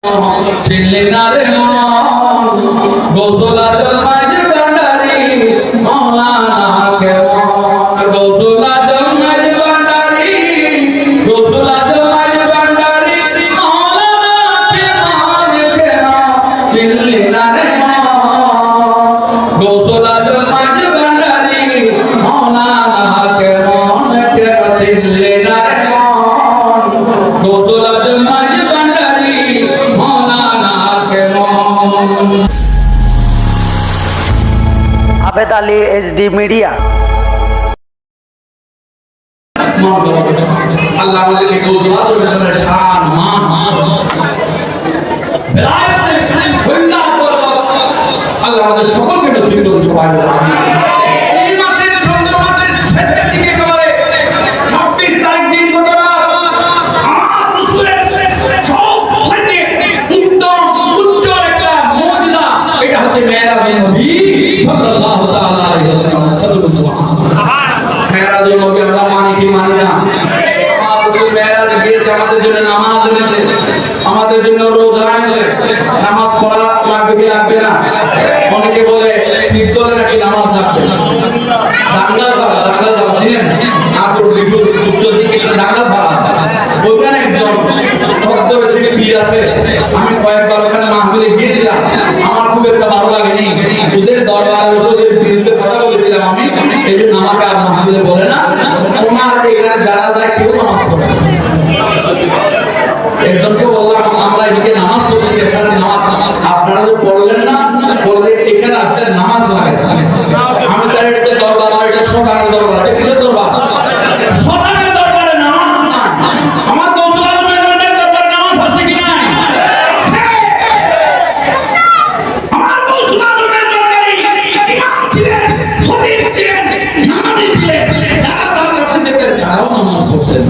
চিনলি না রে মন গৌসুল আজম মাঝ ভান্ডারি মৌলানা কেমন গৌসুল আজম মাঝ ভান্ডারি গৌসুল আজম মাঝ ভান্ডারি মৌলানা কেমন কেন চিনলি না রে মন গৌসুল আজম মাঝ ভান্ডারি মৌলানা কেমন কেন চিনলি না রে মন গৌসুল আজম মাঝ ভান্ডারি আবেদ আলী এইচডি মিডিয়া। আল্লাহ আমাদেরকে গৌসুল আজমের শান মান আল্লাহ আমাদের সকলকে নসিব করুন সবাই এই মাসের চন্দ্র মাসের শেষের দিকে একেবারে 26 তারিখ দিন কত এটা হচ্ছে মেরাজুন নবী সাল্লাল্লাহু তাআলা আলাইহি ওয়াসাল্লাম। সুবহানাল্লাহ। মেরাজুন নবী আমরা মানি কি মানি না? আমার রাসূল মেরাজ গিয়েছে, আমাদের জন্য নামাজ এনেছে, আমাদের জন্য রোজা এনেছে। নামাজ পড়া লাগবে কি লাগবে না? অনেকে বলে ফিরদলে নাকি নামাজ লাগবে না। জাঙ্গাল করা চিনেন? নাটোর লিফুর উত্তর দিকে একটা জাঙ্গাল করা আছে, ওখানে একজন ছদ্মবেশী পীর আছে। আমি কয়েকবার ওখানে মাহফিলে গিয়েছিলাম, আমার খুব একটা ভালো লাগেনি। ওদের দরবারে ওদের বিরুদ্ধে কথা বলেছিলাম আমি, এই জন্য আমাকে আর মাহফিলে বলে না। ওনার এখানে যারা যায় কেউ নামাজ পড়ে না। একজনকে বললাম আমরা এদিকে নামাজ পড়তেছি, এখানে নামাজ আপনারা তো পড়লেন না, পড়লে এখানে আসলে নামাজ লাগে। আমি তার এটা দরবার, এটা সকালের দরবার, এটা কিসের দরবার? সকালের দরবারে নামাজ না। আমার গৌসুল আজমের দরবারে নামাজ আছে কি নাই? আমার গৌসুল আজমের দরবারে ইমাম ছিলেন, খতিব ছিলেন, নামাজি ছিলেন, যারা তার কাছে যেতেন তারাও নামাজ পড়তেন।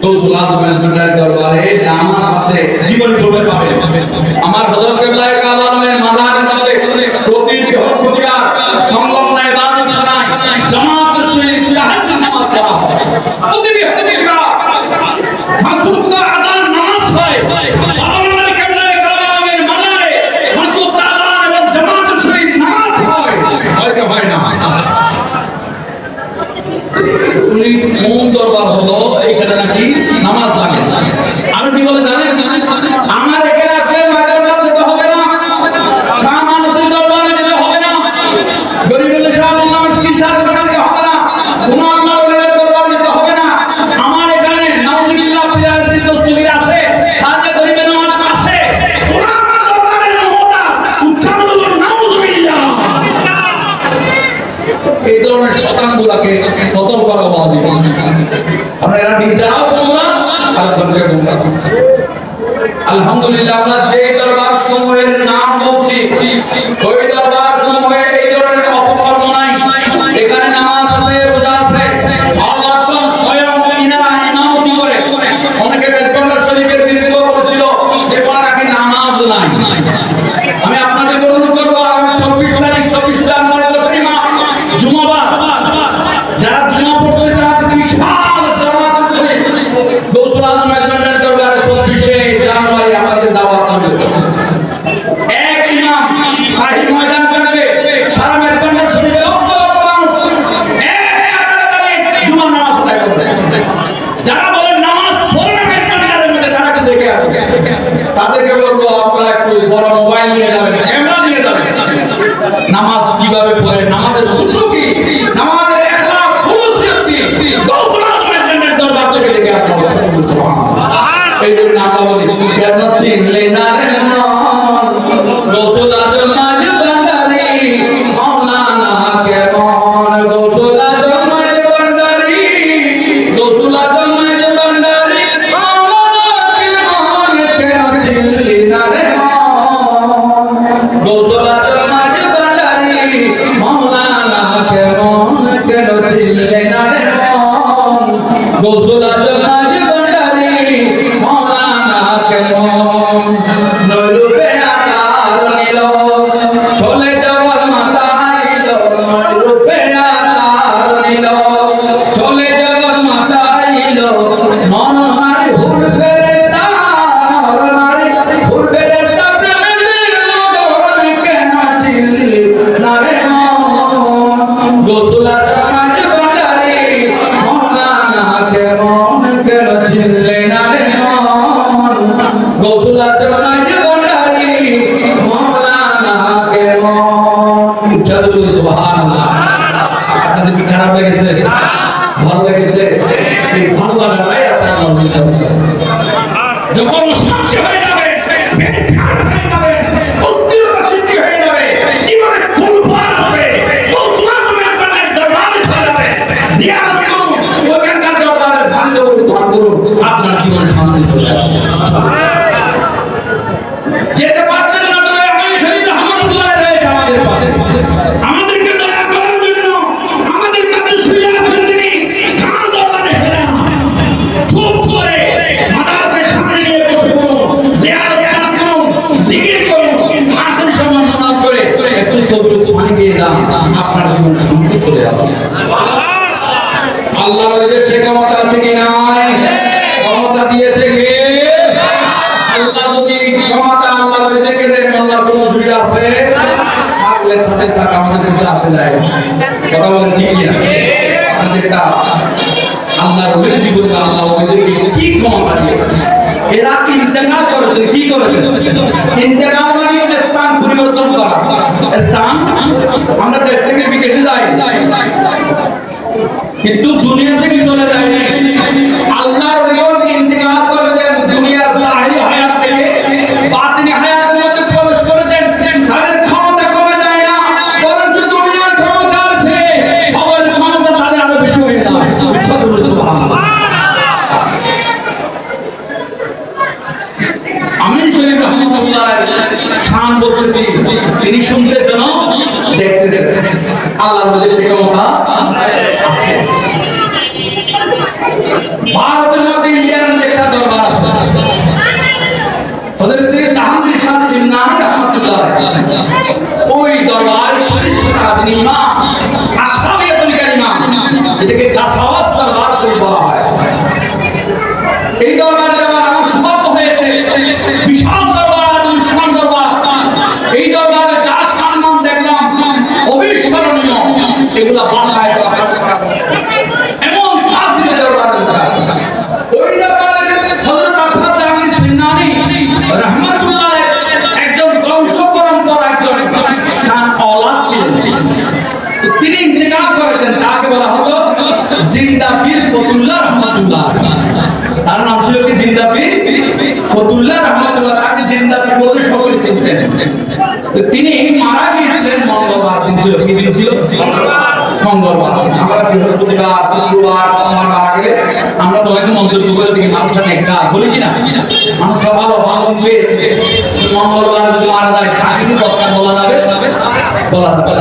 গৌসুল আজমের দরবারে নামাজ আছে, জীবনে পড়বে পাবে। আমার হযরত কিবলা কাবা নয় মাজারের মধ্যে প্রতি বৃহস্পতিবার সংলগ্ন ইবাদত খানায় জামাতের সহিত তাহাজ্জুদ নামাজ পড়া হয়। প্রতি বৃহস্পতিবার ফাসুক্তা আযান নামাজ হয়। আমার কিবলা কাবা নয় মাজারে ফাসুক্তা আযান এবং জামাতের সহিত নামাজ হয়। হয় কি হয় না? উনি কোন দরবার হলো এইখানে নাকি নামাজ লাগে। আর কি বলে জানেন? আমার এখানে আসলে মাদ্রাসা যেতে হবে না, শাহ মানতের দরবারে যেতে হবে না, গরিবুল শাহ মোল্লা মিসকিন শাহ দরবারে যেতে হবে না, কোন আল্লাহর ওলির দরবারে যেতে হবে না। আমার এখানে নাউজুবিল্লাহ পিরাতি দস্তগীর আছে, হাজে গরিবে নওয়াজ আছে। কোরআন দরবারের মহতা উচ্চারণ নাউজুবিল্লাহ। এই ধরনের শতানগুলোকে কতল করা ওয়াজিব। আমরা এরা বিচারাও করব না, আল্লাহকে বলবো। আলহামদুলিল্লাহ, আমরা যে দরবার সমূহের নাম বলছি ওই দরবার সমূহে এই ধরনের অপকর্ম নাই। এখানে নামাজ আছে, রোজা আছে, আল্লাহ স্বয়ং ইনারা ইমামতি করে। অনেকে বেদকন্ডা শরীফের বিরুদ্ধে বলছিল যে কোন নাকি নামাজ নাই। আমি আপনাদের অনুরোধ করবো আগামী 24 তারিখ 24 জানুয়ারি জুমাবার যারা জুমা পড়তে চান বিশাল জামাত করে গৌসুল আজম মেজবান্ডার দরবারে 24 জানুয়ারি আমাদের দাওয়াত হবে। এক ইমাম শাহী ময়দান করবে, সারা মেজবান্ডার শরীফে লক্ষ লক্ষ মানুষ এক কাতারে দাঁড়িয়ে জুমার নামাজ আদায় করবে। যারা বলেন নামাজ পড়ে না মেজবান্ডারের মধ্যে, তারা একটু দেখে আসবে। তাদেরকে বলবো আপনারা একটু বড় মোবাইল নিয়ে যাবেন, ক্যামেরা নিয়ে যাবেন। নামাজ কিভাবে পড়ে, নামাজের উৎস কি, নামাজের ইখলাস খুলুসিয়ত কি, গৌসুল আজমের দরবার থেকে দেখে আপনারা সুবহানাল্লাহ। এই জন্য আমরা বলি কেন চিনলে না রে মন গৌসুল আজম মাঝ ভান্ডারি মৌলানা কেমন গৌসুল আজম মাঝ ভান্ডারি গৌসুল আজম মাঝ ভান্ডারি মৌলানা কেমন কেন চিনলি না রে মন গৌসুল আজম মাঝ ভান্ডারি মৌলানা কেমন কেন চিনলে না রে মন গৌসুল আজম মাঝ ভান্ডারি মৌলানা কেমন নরুপে বলি সুবহানাল্লাহ। আপনাদের কি খারাপ লেগেছে? ভালো লেগেছে? এই ভালো লাগাটাই আছে আল্লাহর কাছে। যখন শান্তি হয়ে যাবে, মেধার হয়ে যাবে, উত্তীর্ণতা সৃষ্টি হয়ে যাবে, জীবনে ফুলফল হবে, মুসলমান মেহমানের দরবারে চলে যাবে, জিয়ারত করুন, ওখানকার দরবারে ধান করুন, আপনার জীবন সামনে চলে যাবে। যেতে পারছেন না তো আমি শরীফ রহমাতুল্লাহ রয়েছে আমাদের পাশে, আমাদেরকে দয়া করার জন্য আমাদের কাছে শুয়ে আছেন তিনি, তার দরবারে হেরেন না। চুপ করে মাদারকে সামনে নিয়ে বসে পড়ুন, জিয়ারত করুন, জিকির করুন, আখির সময় সমাজ করে একটু তবরুক পানি দিয়ে যান, আপনার জীবন সামনে চলে যাবে। আল্লাহর ওলিদের সে ক্ষমতা আছে কি নাই? ক্ষমতা দিয়েছে কে? আল্লাহ যদি ক্ষমতা আল্লাহর ওলিদেরকে দেন, আল্লাহর কোনো অসুবিধা আছে? থাকলে সাথে থাক, আমাদের কিছু আসে যায়। কথা বলেন ঠিক কি না? আমাদেরটা আল্লাহর ওলিদের জীবনে আল্লাহ ওলিদেরকে কি ক্ষমতা দিয়েছে? এরা কি ইন্তেকাল করেছে? কি করেছে? ইন্তেকাল মানে স্থান পরিবর্তন করা। স্থান আমরা দেশ থেকে বিদেশে যাই, কিন্তু দুনিয়া থেকে চলে যায় না। আল্লাহর ওলিগণ ইন্তেকাল করেছেন দুনিয়ার জাহিরি হায়াত থেকে বাতিনি হায়াতের মধ্যে প্রবেশ করেছেন। তাদের ক্ষমতা কমে যায় না, বরঞ্চ দুনিয়ার ক্ষমতা আছে, খবরের ক্ষমতা তাদের আরো বেশি হয়ে যায়। সুবহানাল্লাহ। আমিন শরীফ রহমাতুল্লাহ শান বলতেছি, তিনি শুনতেছেন দেখতেছেন, আল্লাহর ওলি সে ক্ষমতা আছে। ভারতের মধ্যে ইন্ডিয়ার মধ্যে একটা দরবার আছে, হযরত জাহাঙ্গীর শাহ সিমনানি রহমাতুল্লাহ, ওই দরবার প্রতিষ্ঠাতা তিনি ইমাম আশরাফিয়াতুল কারিমা, এটাকে কাসাওয়াস দরবার শরীফ বলা হয়। এই দরবারে যাওয়ার আমার সৌভাগ্য হয়েছে, বিশাল দরবার, আলিশান দরবার। এই দরবারে যা সম্মান দেখলাম অবিস্মরণীয়, এগুলা ভাষায় প্রকাশ করা এমন কাজের দরবারের কাজ। ওই দরবারে হযরত আশরাফ জাহাঙ্গীর সিমনানি রহমাতুল্লাহ একজন বংশ পরম্পরা একজন তার औलाद ছিলেন, তিনি ইন্তেকাল করেছেন। তাকে বলা হতো জিন্দা পীর ফতুল্লাহ রহমাতুল্লাহ। তার নাম ছিল কি? জিন্দা পীর ফতুল্লাহ রহমাতুল্লাহ। তাকে জিন্দা পীর বলে সকলে চিনতেন। তিনি মারা গিয়েছিলেন মঙ্গলবার দিন ছিল। কি দিন ছিল? মঙ্গলবার। আমরা বৃহস্পতিবার, শুক্রবার, সোমবার মারা গেলে আমরা বলেন মন্তব্য করে দেখি মানুষটা নেককার, বলি কিনা? মানুষটা ভালো ভালো পেয়েছে। মঙ্গলবার যদি মারা যায় তাকে কি কথা বলা যাবে? বলা যাবে।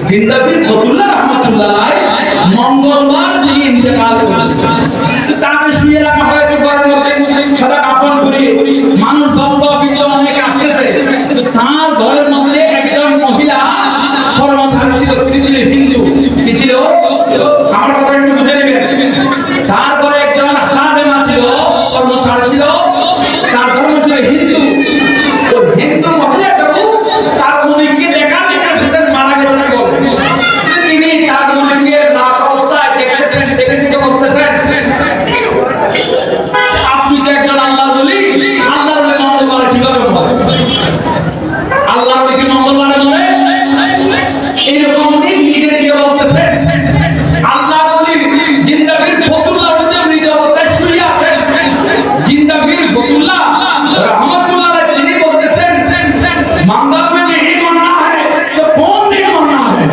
জিন্দা পীর ফতুল্লাহ রহমাতুল্লাহ মঙ্গলবার দিন ইন্তেকাল করেছেন। তাকে শুয়ে রাখা হয়েছে ঘরের মধ্যে, সাদা কাপড় পরে। মানুষ বন্ধ বিন্দু অনেক আসতেছে, তার ঘরের মধ্যে একজন মহিলা কর্মচারী ছিল, তিনি ছিলেন হিন্দু। কি ছিল? আমার কথা একটু বুঝে নেবেন। তারপরে একজন খাদেমা ছিল, কর্মচারী ছিল, তার ধর্ম ছিল হিন্দু। ওই হিন্দু মহিলাটাও তার মনিককে দেখার সাথে মারা গেছে। তিনি তার মনিককে লাশ অবস্থায় দেখতেছেন, দেখে থেকে বলতেছেন, আপনি তো একজন আল্লাহর ওলি, আল্লাহর ওলি মঙ্গলবারে কিভাবে বলে? আল্লাহর ওলিকে মঙ্গলবারে বলে? এইরকম নিজে নিজে বলতেছেন। আল্লাহর ওলি জিন্দা পীর ফতুল্লাহ মৃত অবস্থায় শুয়ে আছেন। জিন্দা পীর ফতুল্লাহ রহমাতুল্লাহ তিনি বলতেছেন, মানদার में नहीं मरना है तो कौन दिन मरना है?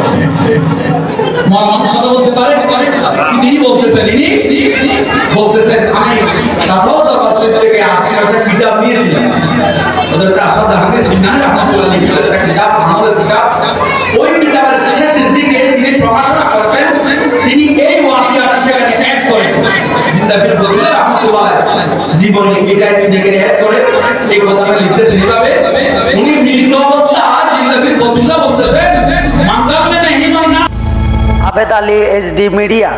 মরণ কথা বলতে পারে? তিনি বলতেছেন, ইনি বলতেছেন, আমি কাসাওয়াস দরবার শরীফ থেকে আসতে একটা কিতাব নিয়েছিলাম। ওদের আশরাফ জাহাঙ্গীর সিমনানি রহমাতুল্লাহ লিখিত একটা কিতাব, আমাদের কিতাব। ওই কিতাবের শেষের দিকে তিনি প্রকাশনা করতেন, তিনি এই ওয়াকিয়াটা সেখানে অ্যাড করেন। জিন্দা পীর ফতুল্লাহ রহমাতুল্লাহ জীবনী এটাই নিজেকে অ্যাড করে এই কথাটা লিখতেছেন এভাবে। উনি মৃত অবস্থা জিন্দা পীর ফতুল্লাহ বলতেছেন, মানদার में नहीं मरना। আবেদ আলী, HD মিডিয়া।